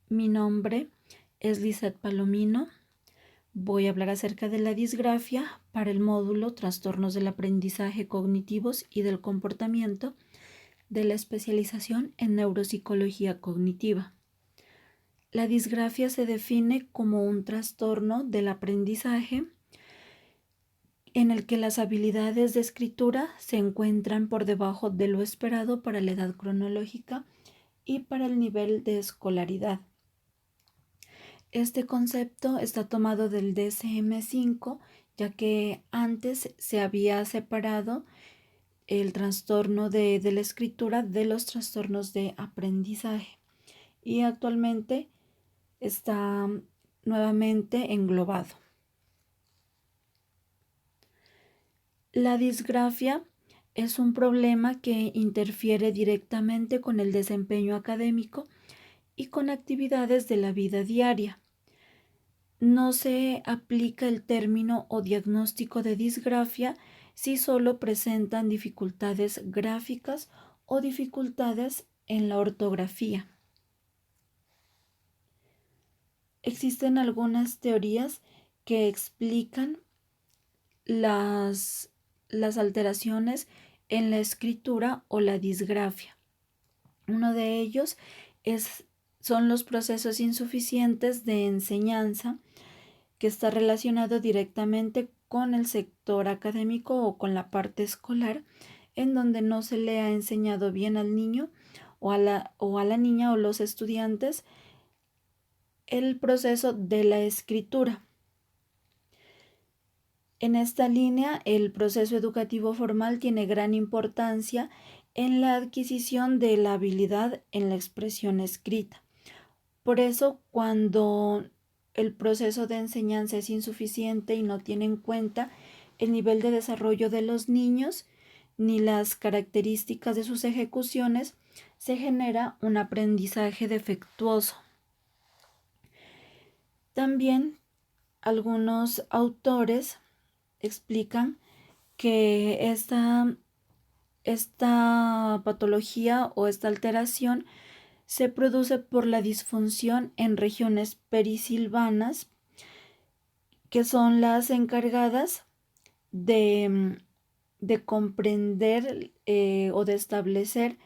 Mi nombre es Lizeth Palomino. Voy a hablar acerca de la disgrafia para el módulo Trastornos del aprendizaje cognitivos y del comportamiento de la especialización en neuropsicología cognitiva. La disgrafia se define como un trastorno del aprendizaje en el que las habilidades de escritura se encuentran por debajo de lo esperado para la edad cronológica y para el nivel de escolaridad. Este concepto está tomado del DSM-5, ya que antes se había separado el trastorno de la escritura de los trastornos de aprendizaje y actualmente está nuevamente englobado. La disgrafia es un problema que interfiere directamente con el desempeño académico y con actividades de la vida diaria. No se aplica el término o diagnóstico de disgrafia si solo presentan dificultades gráficas o dificultades en la ortografía. Existen algunas teorías que explican las alteraciones en la escritura o la disgrafia. Uno de ellos son los procesos insuficientes de enseñanza, que está relacionado directamente con el sector académico o con la parte escolar, en donde no se le ha enseñado bien al niño o a la niña o los estudiantes el proceso de la escritura. En esta línea, el proceso educativo formal tiene gran importancia en la adquisición de la habilidad en la expresión escrita. Por eso, cuando el proceso de enseñanza es insuficiente y no tiene en cuenta el nivel de desarrollo de los niños ni las características de sus ejecuciones, se genera un aprendizaje defectuoso. También algunos autores explican que esta patología o esta alteración se produce por la disfunción en regiones perisilvanas, que son las encargadas de comprender o de establecer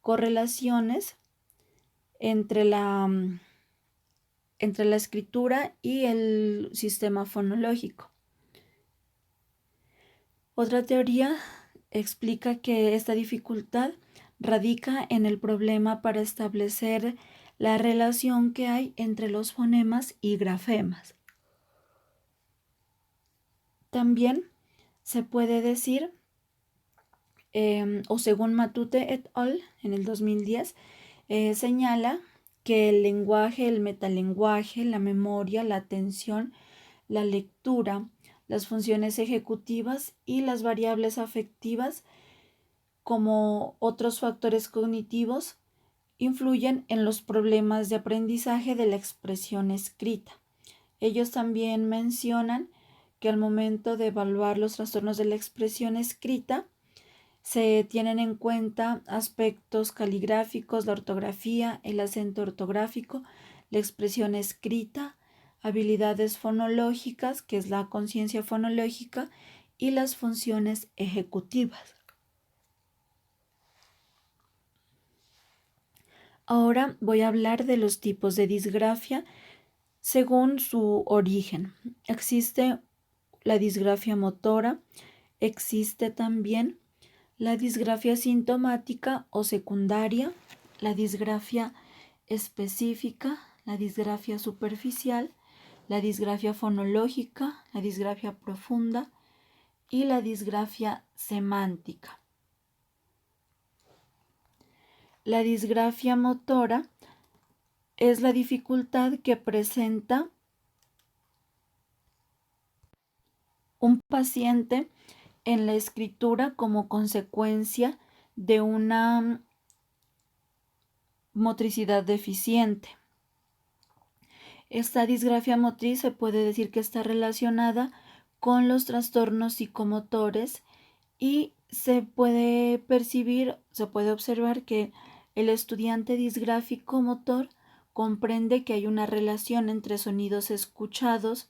correlaciones entre la escritura y el sistema fonológico. Otra teoría explica que esta dificultad radica en el problema para establecer la relación que hay entre los fonemas y grafemas. También se puede decir, o según Matute et al. En el 2010, señala que el lenguaje, el metalenguaje, la memoria, la atención, la lectura, las funciones ejecutivas y las variables afectivas, como otros factores cognitivos, influyen en los problemas de aprendizaje de la expresión escrita. Ellos también mencionan que al momento de evaluar los trastornos de la expresión escrita, se tienen en cuenta aspectos caligráficos, la ortografía, el acento ortográfico, la expresión escrita, habilidades fonológicas, que es la conciencia fonológica, y las funciones ejecutivas. Ahora voy a hablar de los tipos de disgrafia según su origen. Existe la disgrafia motora, existe también la disgrafia sintomática o secundaria, la disgrafia específica, la disgrafia superficial, la disgrafia fonológica, la disgrafia profunda y la disgrafia semántica. La disgrafia motora es la dificultad que presenta un paciente en la escritura como consecuencia de una motricidad deficiente. Esta disgrafia motriz se puede decir que está relacionada con los trastornos psicomotores y se puede observar que el estudiante disgráfico motor comprende que hay una relación entre sonidos escuchados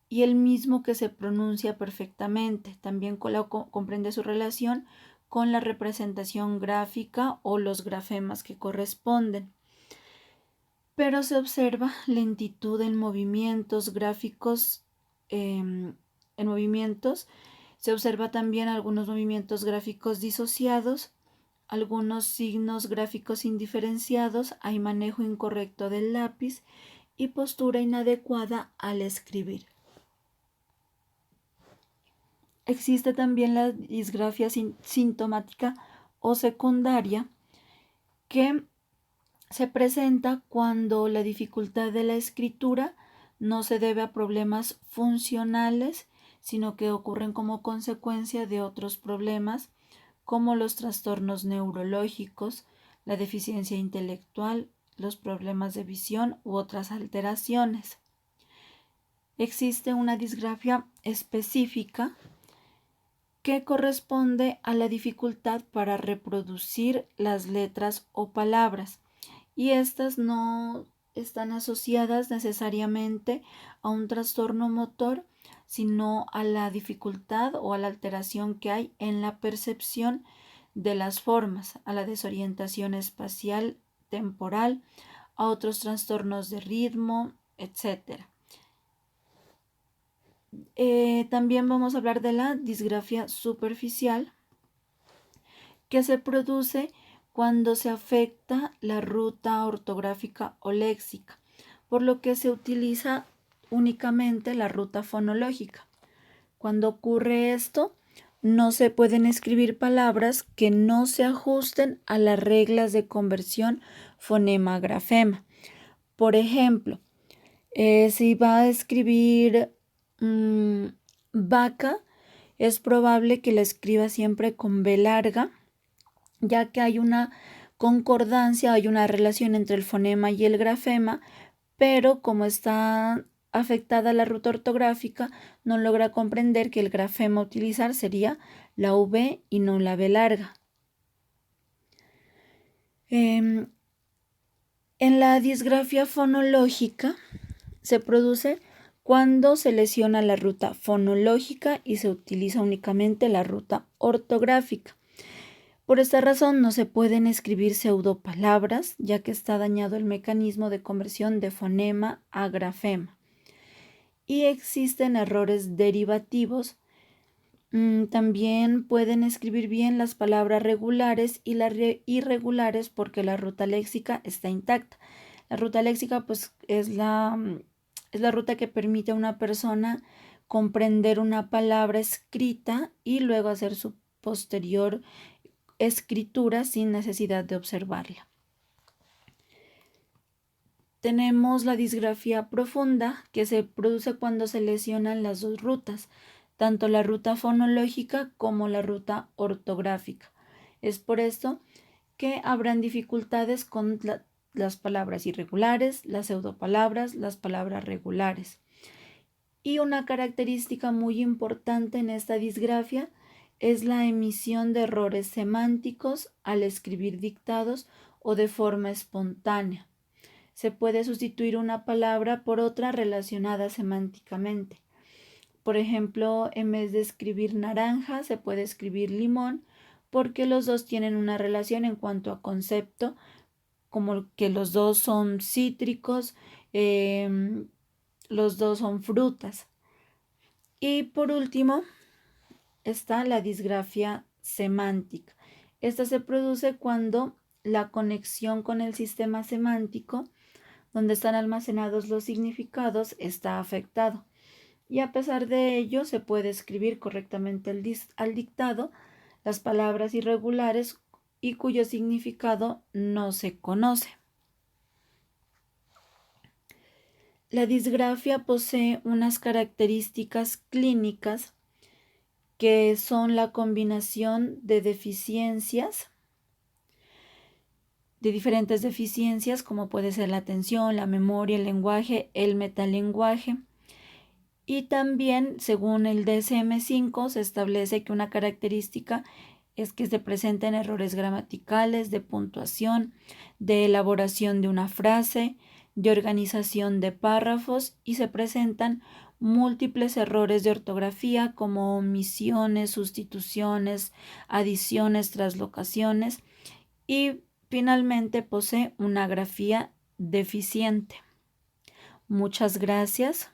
y el mismo que se pronuncia perfectamente. También comprende su relación con la representación gráfica o los grafemas que corresponden. Pero se observa lentitud en movimientos gráficos, se observa también algunos movimientos gráficos disociados, algunos signos gráficos indiferenciados, hay manejo incorrecto del lápiz y postura inadecuada al escribir. Existe también la disgrafia sintomática o secundaria, que se presenta cuando la dificultad de la escritura no se debe a problemas funcionales, sino que ocurren como consecuencia de otros problemas, como los trastornos neurológicos, la deficiencia intelectual, los problemas de visión u otras alteraciones. Existe una disgrafia específica que corresponde a la dificultad para reproducir las letras o palabras, y estas no están asociadas necesariamente a un trastorno motor, sino a la dificultad o a la alteración que hay en la percepción de las formas, a la desorientación espacial, temporal, a otros trastornos de ritmo, etc. También vamos a hablar de la disgrafia superficial, que se produce cuando se afecta la ruta ortográfica o léxica, por lo que se utiliza únicamente la ruta fonológica. Cuando ocurre esto, no se pueden escribir palabras que no se ajusten a las reglas de conversión fonema-grafema. Por ejemplo, si va a escribir vaca, es probable que la escriba siempre con B larga, ya que hay una concordancia, hay una relación entre el fonema y el grafema, pero como está afectada la ruta ortográfica, no logra comprender que el grafema a utilizar sería la V y no la B larga. En la disgrafia fonológica se produce cuando se lesiona la ruta fonológica y se utiliza únicamente la ruta ortográfica. Por esta razón no se pueden escribir pseudopalabras, ya que está dañado el mecanismo de conversión de fonema a grafema. Y existen errores derivativos. También pueden escribir bien las palabras regulares y las irregulares porque la ruta léxica está intacta. La ruta léxica pues, es la ruta que permite a una persona comprender una palabra escrita y luego hacer su posterior escritura sin necesidad de observarla. Tenemos la disgrafía profunda, que se produce cuando se lesionan las dos rutas, tanto la ruta fonológica como la ruta ortográfica. Es por esto que habrán dificultades con las palabras irregulares, las pseudopalabras, las palabras regulares. Y una característica muy importante en esta disgrafia es la emisión de errores semánticos al escribir dictados o de forma espontánea. Se puede sustituir una palabra por otra relacionada semánticamente. Por ejemplo, en vez de escribir naranja, se puede escribir limón, porque los dos tienen una relación en cuanto a concepto, como que los dos son cítricos, los dos son frutas. Y por último, está la disgrafia semántica. Esta se produce cuando la conexión con el sistema semántico, donde están almacenados los significados, está afectado. Y a pesar de ello, se puede escribir correctamente al dictado las palabras irregulares y cuyo significado no se conoce. La disgrafia posee unas características clínicas que son la combinación de deficiencias, de diferentes deficiencias, como puede ser la atención, la memoria, el lenguaje, el metalenguaje. Y también, según el DSM-5, se establece que una característica es que se presenten errores gramaticales, de puntuación, de elaboración de una frase, de organización de párrafos y se presentan múltiples errores de ortografía como omisiones, sustituciones, adiciones, traslocaciones y finalmente posee una grafía deficiente. Muchas gracias.